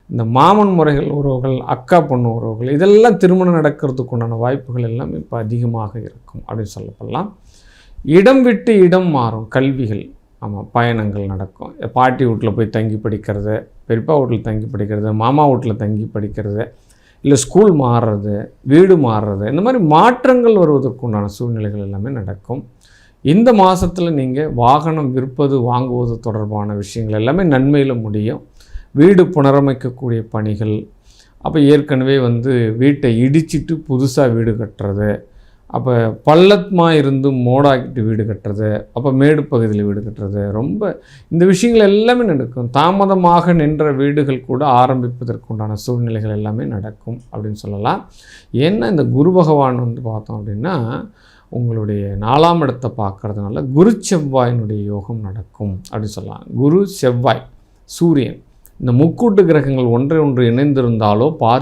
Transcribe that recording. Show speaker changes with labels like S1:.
S1: இந்த மாமன் முறைகள் உறவுகள், அக்கா பொண்ணு உறவுகள், இதெல்லாம் திருமணம் நடக்கிறதுக்கு உண்டான வாய்ப்புகள் எல்லாம் இப்போ அதிகமாக இருக்கும் அப்படின்னு சொல்லப்படலாம். இடம் விட்டு இடம் மாறும் கல்விகள். ஆமாம், பயணங்கள் நடக்கும். பாட்டி வீட்டில் போய் தங்கி படிக்கிறது, பெரியப்பா வீட்டில் தங்கி படிக்கிறது, மாமா வீட்டில் தங்கி படிக்கிறது, இல்லை ஸ்கூல் மாறுறது, வீடு மாறுறது, இந்த மாதிரி மாற்றங்கள் வருவதற்கு உண்டான சூழ்நிலைகள் எல்லாமே நடக்கும். இந்த மாதத்தில் நீங்கள் வாகனம் விற்பது வாங்குவது தொடர்பான விஷயங்கள் எல்லாமே நன்மையில் முடியும். வீடு புனரமைக்கக்கூடிய பணிகள், அப்போ ஏற்கனவே வீட்டை இடிச்சிட்டு புதுசாக வீடு கட்டுறது, அப்போ பள்ளமாக இருந்து மோடாக்கிட்டு வீடு கட்டுறது, அப்போ மேடு பகுதியில் வீடு கட்டுறது, ரொம்ப இந்த விஷயங்கள் எல்லாமே நடக்கும். தாமதமாக நின்ற வீடுகள் கூட ஆரம்பிப்பதற்குண்டான சூழ்நிலைகள் எல்லாமே நடக்கும் அப்படின்னு சொல்லலாம். ஏன்னா இந்த குரு பகவான் பார்த்தோம் அப்படின்னா உங்களுடைய 4ஆம் இடத்தை பார்க்கறதுனால குரு செவ்வாயினுடைய யோகம் நடக்கும் அப்படின்னு சொல்லலாம். குரு செவ்வாய் சூரியன் இந்த முக்கூட்டு கிரகங்கள் ஒன்றை ஒன்று இணைந்திருந்தாலோ பார்த்து